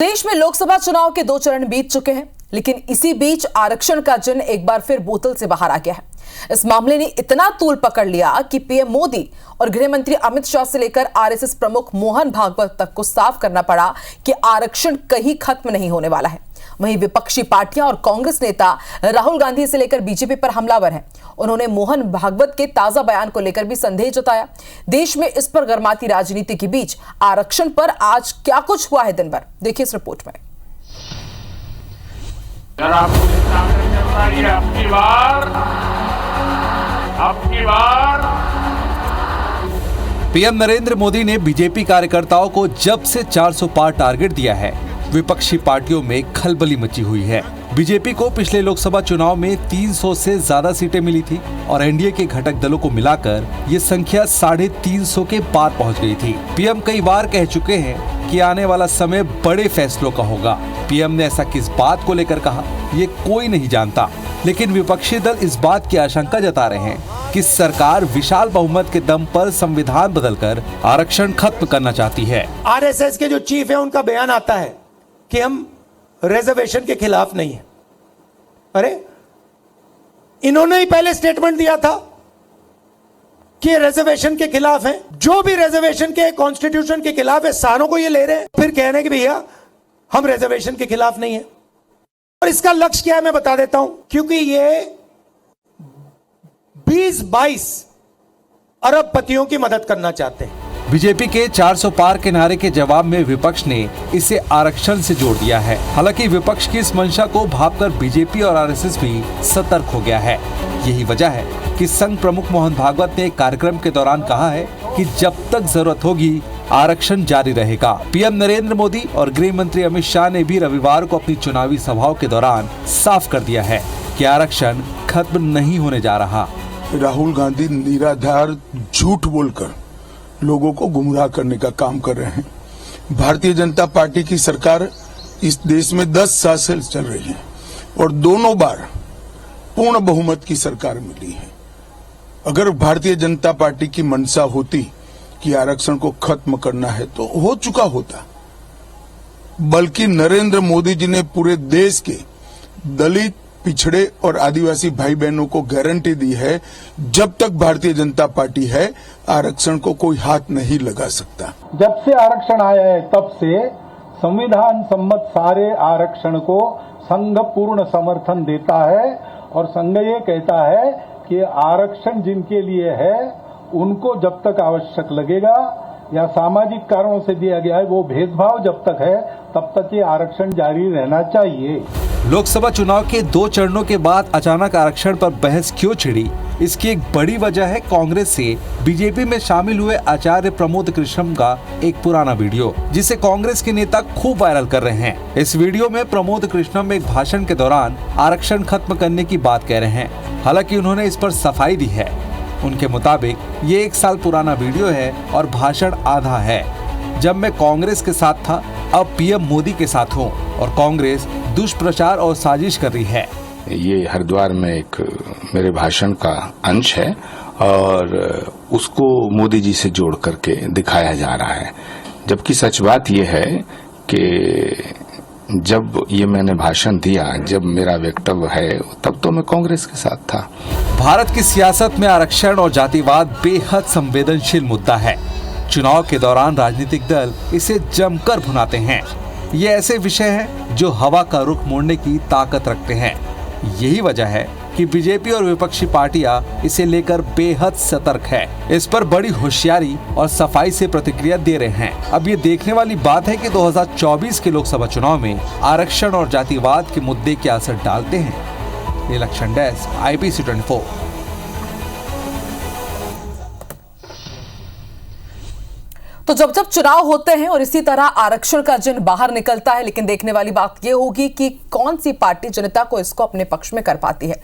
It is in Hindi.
देश में लोकसभा चुनाव के 2 चरण बीत चुके हैं, लेकिन इसी बीच आरक्षण का जिन्न एक बार फिर बोतल से बाहर आ गया है। इस मामले ने इतना तूल पकड़ लिया कि पीएम मोदी और गृह मंत्री अमित शाह से लेकर आरएसएस प्रमुख मोहन भागवत तक को साफ करना पड़ा कि आरक्षण कहीं खत्म नहीं होने वाला है। वहीं विपक्षी पार्टियां और कांग्रेस नेता राहुल गांधी से लेकर बीजेपी पर हमलावर हैं। उन्होंने मोहन भागवत के ताजा बयान को लेकर भी संदेह जताया। देश में इस पर गर्माती राजनीति के बीच आरक्षण पर आज क्या कुछ हुआ है दिन भर, देखिए इस रिपोर्ट में। आपकी बार पीएम नरेंद्र मोदी ने बीजेपी कार्यकर्ताओं को जब से 400 पार टारगेट दिया है, विपक्षी पार्टियों में खलबली मची हुई है। बीजेपी को पिछले लोकसभा चुनाव में 300 से ज्यादा सीटें मिली थी और एनडीए के घटक दलों को मिलाकर ये संख्या 350 के पार पहुंच गई थी। पीएम कई बार कह चुके हैं कि आने वाला समय बड़े फैसलों का होगा। पीएम ने ऐसा किस बात को लेकर कहा, ये कोई नहीं जानता, लेकिन विपक्षी दल इस बात की आशंका जता रहे हैं कि सरकार विशाल बहुमत के दम पर संविधान बदलकर आरक्षण खत्म करना चाहती है। आरएसएस के जो चीफ है उनका बयान आता है कि हम रिजर्वेशन के खिलाफ नहीं है। अरे इन्होंने ही पहले स्टेटमेंट दिया था कि रिजर्वेशन के खिलाफ है। जो भी रिजर्वेशन के कॉन्स्टिट्यूशन के खिलाफ है, सारों को ये ले रहे हैं, फिर कह रहे हैं कि भैया हम रिजर्वेशन के खिलाफ नहीं है। और इसका लक्ष्य क्या है मैं बता देता हूं, क्योंकि ये 20-22 अरबपतियों की मदद करना चाहते हैं। बीजेपी के 400 पार के नारे के जवाब में विपक्ष ने इसे आरक्षण से जोड़ दिया है। हालांकि विपक्ष की इस मंशा को भांपकर बीजेपी और आरएसएस भी सतर्क हो गया है। यही वजह है कि संघ प्रमुख मोहन भागवत ने एक कार्यक्रम के दौरान कहा है कि जब तक जरूरत होगी आरक्षण जारी रहेगा। पीएम नरेंद्र मोदी और गृह मंत्री अमित शाह ने भी रविवार को अपनी चुनावी सभाओं के दौरान साफ कर दिया है कि आरक्षण खत्म नहीं होने जा रहा। राहुल गांधी निराधार झूठ बोलकर लोगों को गुमराह करने का काम कर रहे हैं। भारतीय जनता पार्टी की सरकार इस देश में 10 साल से चल रही है और दोनों बार पूर्ण बहुमत की सरकार मिली है। अगर भारतीय जनता पार्टी की मंशा होती कि आरक्षण को खत्म करना है तो हो चुका होता, बल्कि नरेंद्र मोदी जी ने पूरे देश के दलित, पिछड़े और आदिवासी भाई बहनों को गारंटी दी है, जब तक भारतीय जनता पार्टी है आरक्षण को कोई हाथ नहीं लगा सकता। जब से आरक्षण आया है तब से संविधान सम्मत सारे आरक्षण को संघ पूर्ण समर्थन देता है और संघ ये कहता है कि आरक्षण जिनके लिए है उनको जब तक आवश्यक लगेगा या सामाजिक कारणों से दिया गया है, वो भेदभाव जब तक है तब तक ये आरक्षण जारी रहना चाहिए। लोकसभा चुनाव के 2 चरणों के बाद अचानक आरक्षण पर बहस क्यों छिड़ी, इसकी एक बड़ी वजह है कांग्रेस से बीजेपी में शामिल हुए आचार्य प्रमोद कृष्णम का एक पुराना वीडियो, जिसे कांग्रेस के नेता खूब वायरल कर रहे हैं। इस वीडियो में प्रमोद कृष्णम एक भाषण के दौरान आरक्षण खत्म करने की बात कह रहे हैं। हालांकि उन्होंने इस पर सफाई दी है। उनके मुताबिक ये 1 साल पुराना वीडियो है और भाषण आधा है। जब मैं कांग्रेस के साथ था, अब पीएम मोदी के साथ हूँ और कांग्रेस दुष्प्रचार और साजिश कर रही है। ये हरिद्वार में एक मेरे भाषण का अंश है और उसको मोदी जी से जोड़ करके दिखाया जा रहा है, जबकि सच बात यह है कि जब ये मैंने भाषण दिया, जब मेरा वक्तव्य है, तब तो मैं कांग्रेस के साथ था। भारत की सियासत में आरक्षण और जातिवाद बेहद संवेदनशील मुद्दा है। चुनाव के दौरान राजनीतिक दल इसे जमकर भुनाते हैं। ये ऐसे विषय हैं जो हवा का रुख मोड़ने की ताकत रखते हैं। यही वजह है कि बीजेपी और विपक्षी पार्टियां इसे लेकर बेहद सतर्क है। इस पर बड़ी होशियारी और सफाई से प्रतिक्रिया दे रहे हैं। अब ये देखने वाली बात है कि 2024 के लोकसभा चुनाव में आरक्षण और जातिवाद के मुद्दे क्या असर डालते हैं। Election desk, IBC 24। तो जब जब चुनाव होते हैं और इसी तरह आरक्षण का जिन्न बाहर निकलता है, लेकिन देखने वाली बात यह होगी कि कौन सी पार्टी जनता को इसको अपने पक्ष में कर पाती है।